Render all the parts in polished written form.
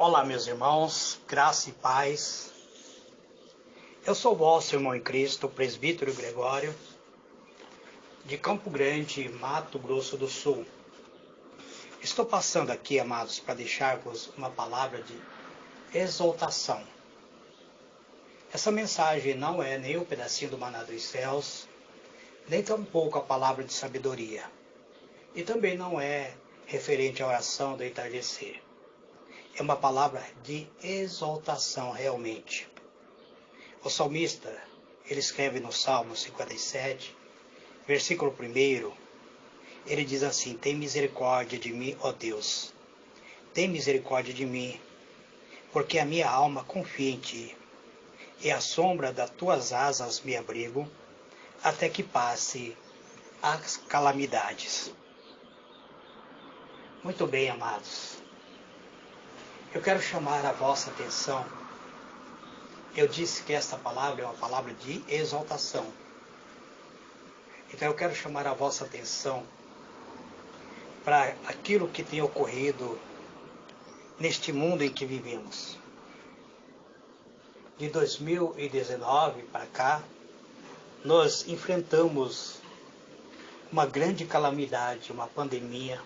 Olá, meus irmãos, graça e paz. Eu sou o vosso irmão em Cristo, presbítero Gregório, de Campo Grande, Mato Grosso do Sul. Estou passando aqui, amados, para deixar-vos uma palavra de exaltação. Essa mensagem não é nem um pedacinho do maná dos céus, nem tampouco a palavra de sabedoria. E também não é referente à oração do entardecer. É uma palavra de exaltação realmente. O salmista, ele escreve no Salmo 57, versículo 1, ele diz assim: tem misericórdia de mim, ó Deus, tem misericórdia de mim, porque a minha alma confia em ti, e à sombra das tuas asas me abrigo, até que passe as calamidades. Muito bem, amados. Eu quero chamar a vossa atenção. Eu disse que esta palavra é uma palavra de exaltação. Então eu quero chamar a vossa atenção para aquilo que tem ocorrido neste mundo em que vivemos. De 2019 para cá, nós enfrentamos uma grande calamidade, uma pandemia,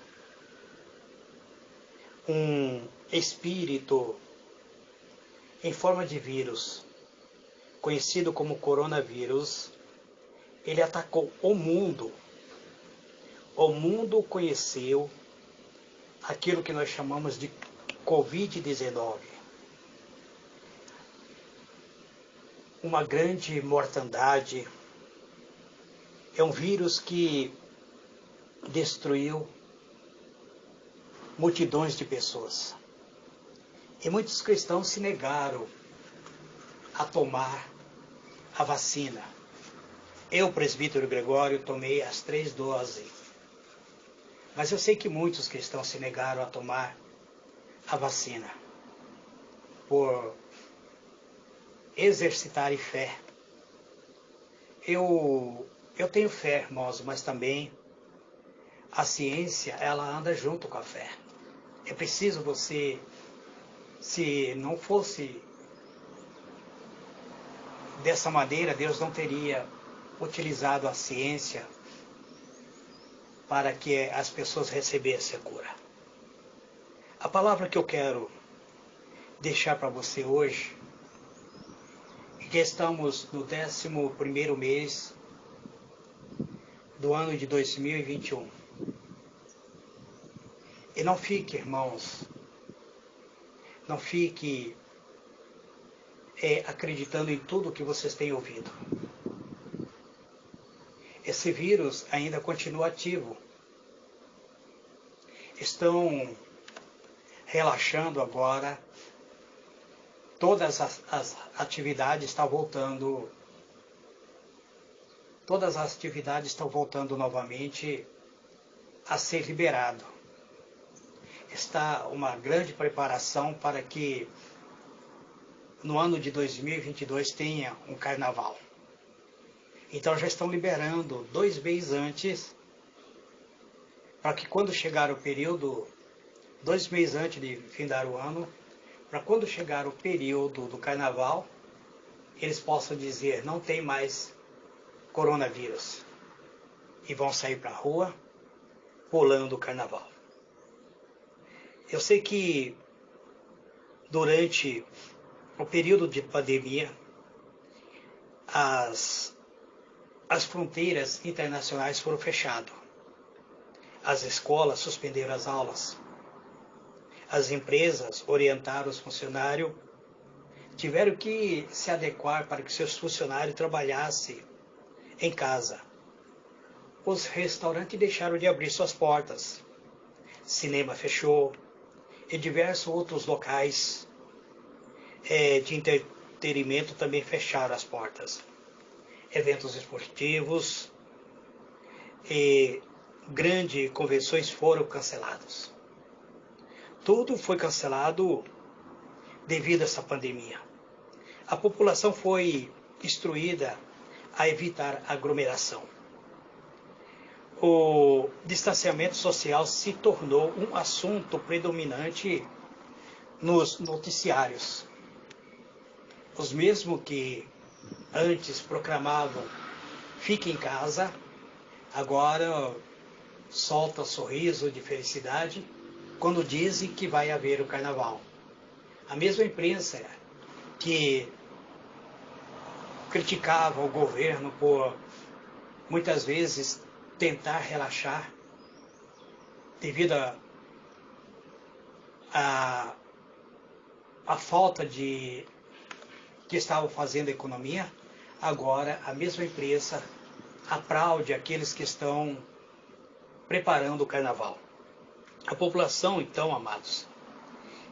um espírito em forma de vírus, conhecido como coronavírus. Ele atacou o mundo. O mundo conheceu aquilo que nós chamamos de Covid-19. Uma grande mortandade. É um vírus que destruiu multidões de pessoas. E muitos cristãos se negaram a tomar a vacina. Eu, presbítero Gregório, tomei as 3 doses. Mas eu sei que muitos cristãos se negaram a tomar a vacina por exercitarem fé. Eu tenho fé, irmãos, mas também a ciência, ela anda junto com a fé. É preciso você, se não fosse dessa maneira, Deus não teria utilizado a ciência para que as pessoas recebessem a cura. A palavra que eu quero deixar para você hoje é que estamos no 11º mês do ano de 2021. E não fique, irmãos, não fique acreditando em tudo que vocês têm ouvido. Esse vírus ainda continua ativo. Estão relaxando agora. Todas as atividades estão voltando. Todas as atividades estão voltando novamente a ser liberado. Está uma grande preparação para que no ano de 2022 tenha um carnaval. Então já estão liberando 2 meses antes, para que quando chegar o período, 2 meses antes de findar o ano, para quando chegar o período do carnaval, eles possam dizer: não tem mais coronavírus. E vão sair para a rua pulando o carnaval. Eu sei que durante o período de pandemia, as fronteiras internacionais foram fechadas. As escolas suspenderam as aulas. As empresas orientaram os funcionários, tiveram que se adequar para que seus funcionários trabalhassem em casa. Os restaurantes deixaram de abrir suas portas. Cinema fechou. E diversos outros locais de entretenimento também fecharam as portas. Eventos esportivos e grandes convenções foram cancelados. Tudo foi cancelado devido a essa pandemia. A população foi instruída a evitar aglomeração. O distanciamento social se tornou um assunto predominante nos noticiários. Os mesmos que antes proclamavam fique em casa, agora solta sorriso de felicidade quando dizem que vai haver o carnaval. A mesma imprensa que criticava o governo por muitas vezes tentar relaxar devido a falta de que estavam fazendo a economia, agora a mesma imprensa aplaude aqueles que estão preparando o carnaval. A população, então, amados,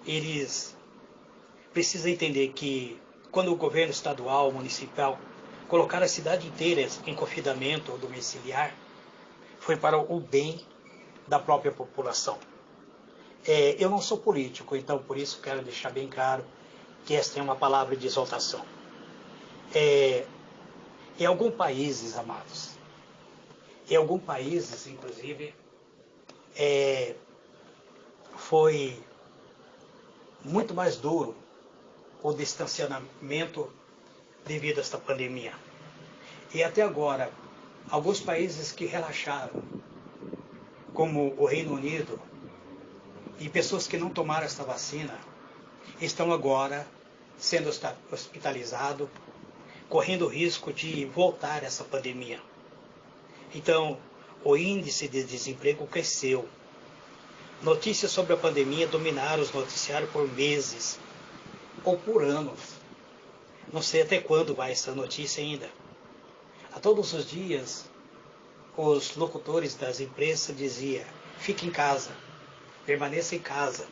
eles precisam entender que quando o governo estadual, municipal, colocar a cidade inteira em confinamento domiciliar, foi para o bem da própria população. Eu não sou político, então por isso quero deixar bem claro que esta é uma palavra de exaltação. Em alguns países, amados, inclusive, foi muito mais duro o distanciamento devido a esta pandemia. E até agora, alguns países que relaxaram, como o Reino Unido, e pessoas que não tomaram esta vacina, estão agora sendo hospitalizados, correndo o risco de voltar essa pandemia. Então, o índice de desemprego cresceu. Notícias sobre a pandemia dominaram os noticiários por meses, ou por anos. Não sei até quando vai essa notícia ainda. A todos os dias, os locutores das imprensas diziam, fique em casa, permaneça em casa.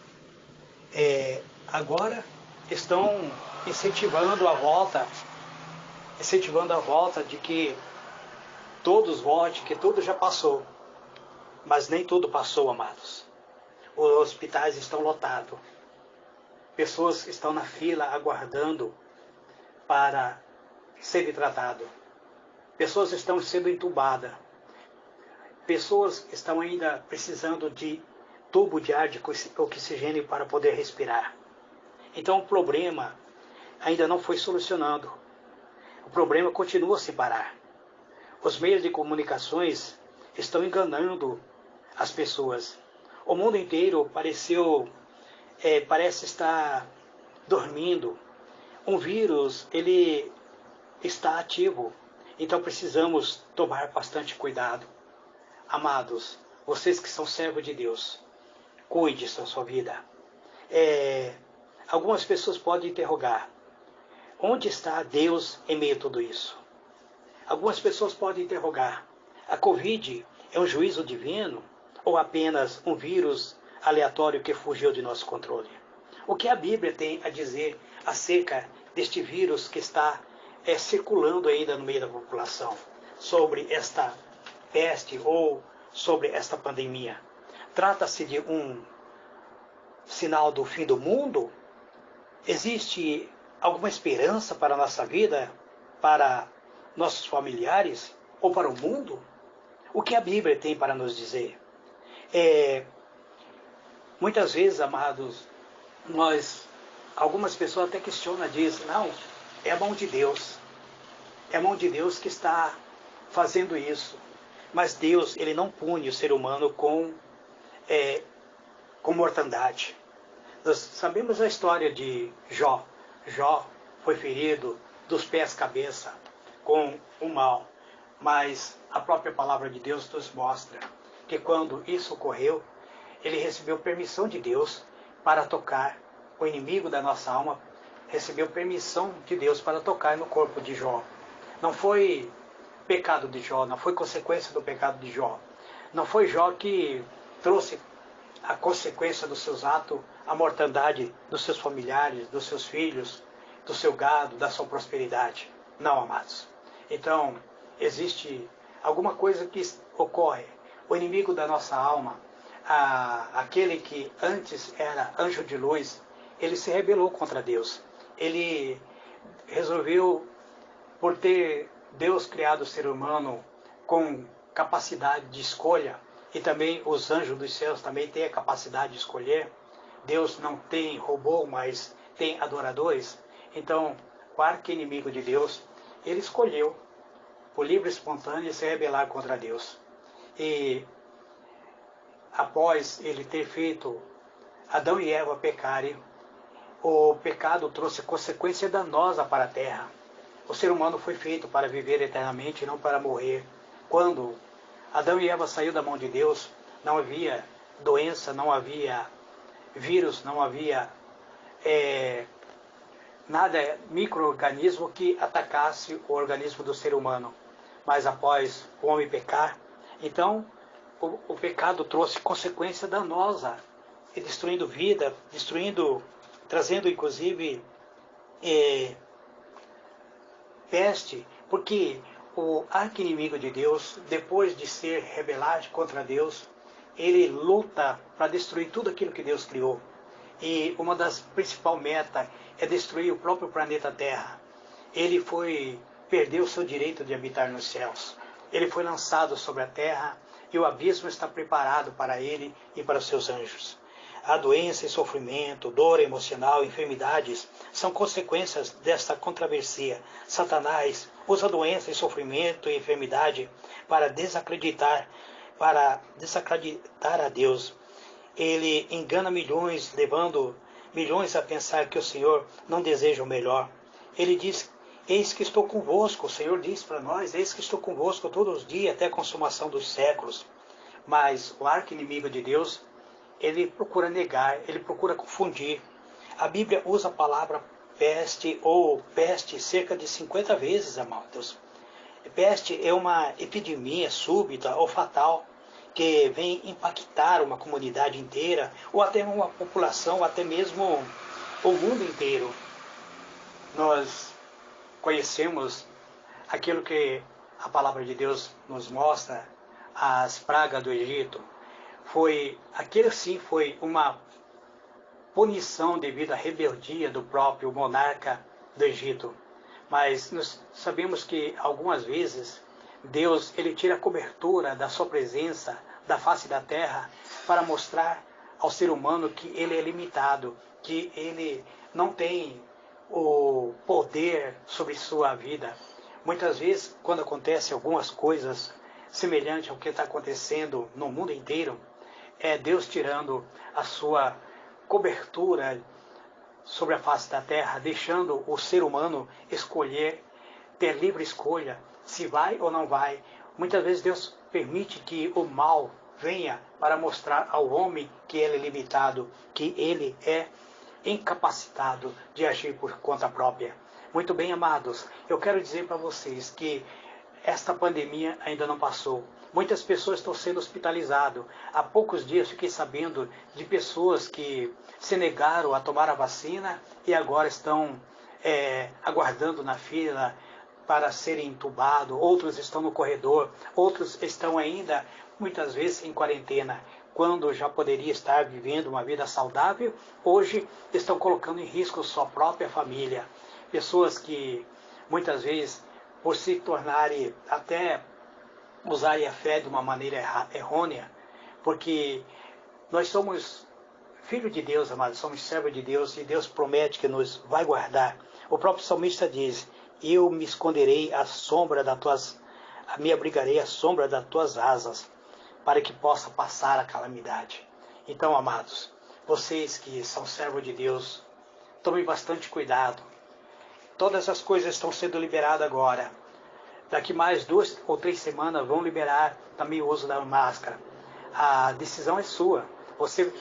Agora estão incentivando a volta de que todos votem, que tudo já passou. Mas nem tudo passou, amados. Os hospitais estão lotados. Pessoas estão na fila aguardando para serem tratadas. Pessoas estão sendo entubadas. Pessoas estão ainda precisando de tubo de ar de oxigênio para poder respirar. Então o problema ainda não foi solucionado. O problema continua sem parar. Os meios de comunicações estão enganando as pessoas. O mundo inteiro parece estar dormindo. Um vírus, ele está ativo. Então precisamos tomar bastante cuidado. Amados, vocês que são servos de Deus, cuide da sua vida. Algumas pessoas podem interrogar, onde está Deus em meio a tudo isso? Algumas pessoas podem interrogar, a Covid é um juízo divino ou apenas um vírus aleatório que fugiu de nosso controle? O que a Bíblia tem a dizer acerca deste vírus que está circulando ainda no meio da população, sobre esta peste ou sobre esta pandemia? Trata-se de um sinal do fim do mundo? Existe alguma esperança para a nossa vida, para nossos familiares ou para o mundo? O que a Bíblia tem para nos dizer? Muitas vezes, amados, algumas pessoas até questionam, dizem, não, é a mão de Deus. É a mão de Deus que está fazendo isso. Mas Deus, ele não pune o ser humano com mortandade. Nós sabemos a história de Jó. Jó foi ferido dos pés à cabeça com o mal. Mas a própria palavra de Deus nos mostra que quando isso ocorreu, ele recebeu permissão de Deus para tocar. O inimigo da nossa alma recebeu permissão de Deus para tocar no corpo de Jó. Não foi pecado de Jó, não foi consequência do pecado de Jó. Não foi Jó que trouxe a consequência dos seus atos, a mortandade dos seus familiares, dos seus filhos, do seu gado, da sua prosperidade. Não, amados. Então, existe alguma coisa que ocorre. O inimigo da nossa alma, aquele que antes era anjo de luz, ele se rebelou contra Deus. Ele resolveu, por ter Deus criado o ser humano com capacidade de escolha, e também os anjos dos céus também têm a capacidade de escolher, Deus não tem robô, mas tem adoradores. Então, o arqui-inimigo de Deus, ele escolheu, por livre e espontâneo, se rebelar contra Deus. E após ele ter feito Adão e Eva pecarem, o pecado trouxe consequência danosa para a terra. O ser humano foi feito para viver eternamente, não para morrer. Quando Adão e Eva saíram da mão de Deus, não havia doença, não havia vírus, não havia nada, micro-organismo que atacasse o organismo do ser humano. Mas após o homem pecar, então o pecado trouxe consequência danosa, e destruindo vida, trazendo inclusive peste, porque o arqui-inimigo de Deus, depois de ser rebelado contra Deus, ele luta para destruir tudo aquilo que Deus criou. E uma das principais metas é destruir o próprio planeta Terra. Ele perdeu o seu direito de habitar nos céus. Ele foi lançado sobre a terra e o abismo está preparado para ele e para os seus anjos. A doença e sofrimento, dor emocional, enfermidades são consequências desta controversia. Satanás usa doença e sofrimento e enfermidade para desacreditar a Deus. Ele engana milhões, levando milhões a pensar que o Senhor não deseja o melhor. Ele diz: eis que estou convosco. O Senhor diz para nós: eis que estou convosco todos os dias até a consumação dos séculos. Mas o arqui-inimigo de Deus, ele procura negar, ele procura confundir. A Bíblia usa a palavra peste ou peste cerca de 50 vezes, amados. Peste é uma epidemia súbita ou fatal que vem impactar uma comunidade inteira, ou até uma população, ou até mesmo o mundo inteiro. Nós conhecemos aquilo que a palavra de Deus nos mostra, as pragas do Egito. Aquilo sim foi uma punição devido à rebeldia do próprio monarca do Egito. Mas nós sabemos que algumas vezes Deus, ele tira a cobertura da sua presença da face da terra para mostrar ao ser humano que ele é limitado, que ele não tem o poder sobre sua vida. Muitas vezes, quando acontecem algumas coisas semelhantes ao que está acontecendo no mundo inteiro, é Deus tirando a sua cobertura sobre a face da terra, deixando o ser humano escolher, ter livre escolha, se vai ou não vai. Muitas vezes Deus permite que o mal venha para mostrar ao homem que ele é limitado, que ele é incapacitado de agir por conta própria. Muito bem, amados, eu quero dizer para vocês que esta pandemia ainda não passou. Muitas pessoas estão sendo hospitalizadas. Há poucos dias fiquei sabendo de pessoas que se negaram a tomar a vacina e agora estão aguardando na fila para serem entubados. Outros estão no corredor, outros estão ainda, muitas vezes, em quarentena. Quando já poderia estar vivendo uma vida saudável, hoje estão colocando em risco sua própria família. Pessoas que, muitas vezes, por se tornarem até usarem a fé de uma maneira errônea, porque nós somos filhos de Deus, amados, somos servos de Deus, e Deus promete que nos vai guardar. O próprio salmista diz: eu me esconderei à sombra me abrigarei à sombra das tuas asas, para que possa passar a calamidade. Então, amados, vocês que são servos de Deus, tomem bastante cuidado. Todas as coisas estão sendo liberadas agora. Daqui mais 2 ou 3 semanas vão liberar também o uso da máscara. A decisão é sua. Você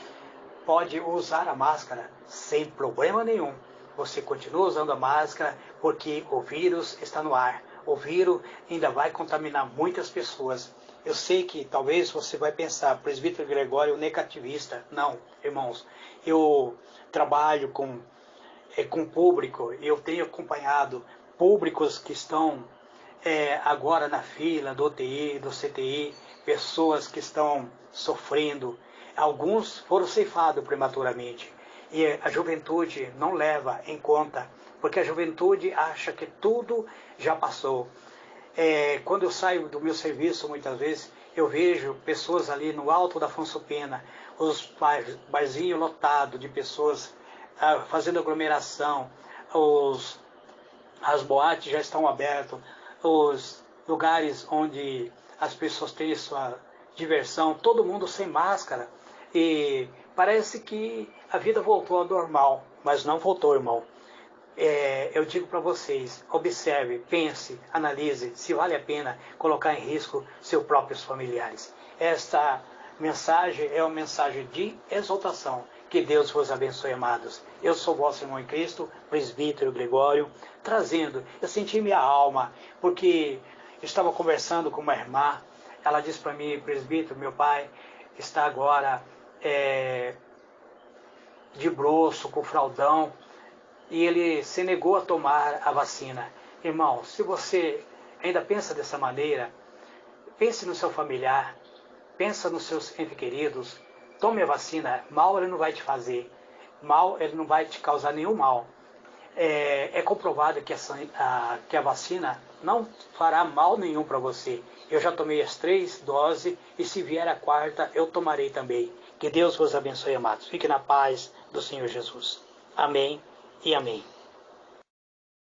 pode usar a máscara sem problema nenhum. Você continua usando a máscara porque o vírus está no ar. O vírus ainda vai contaminar muitas pessoas. Eu sei que talvez você vai pensar: presbítero Gregório, negativista. Não, irmãos. Eu trabalho com público. Eu tenho acompanhado públicos que estão agora na fila do UTI, do CTI, pessoas que estão sofrendo. Alguns foram ceifados prematuramente. E a juventude não leva em conta, porque a juventude acha que tudo já passou. Quando eu saio do meu serviço, muitas vezes, eu vejo pessoas ali no alto da Afonso Pena, os barzinhos lotados de pessoas fazendo aglomeração, as boates já estão abertas, os lugares onde as pessoas têm sua diversão, todo mundo sem máscara, e parece que a vida voltou ao normal, mas não voltou, irmão. Eu digo para vocês, observe, pense, analise se vale a pena colocar em risco seus próprios familiares. Esta mensagem é uma mensagem de exaltação. Que Deus vos abençoe, amados. Eu sou vosso irmão em Cristo, presbítero Gregório, trazendo, eu senti minha alma, porque estava conversando com uma irmã, ela disse para mim, presbítero, meu pai está agora de broço, com fraldão, e ele se negou a tomar a vacina. Irmão, se você ainda pensa dessa maneira, pense no seu familiar, pensa nos seus entes queridos, tome a vacina, mal ele não vai te fazer, mal ele não vai te causar nenhum mal. É comprovado que a vacina não fará mal nenhum para você. Eu já tomei as 3 doses e se vier a 4ª, eu tomarei também. Que Deus vos abençoe, amados. Fique na paz do Senhor Jesus. Amém e amém.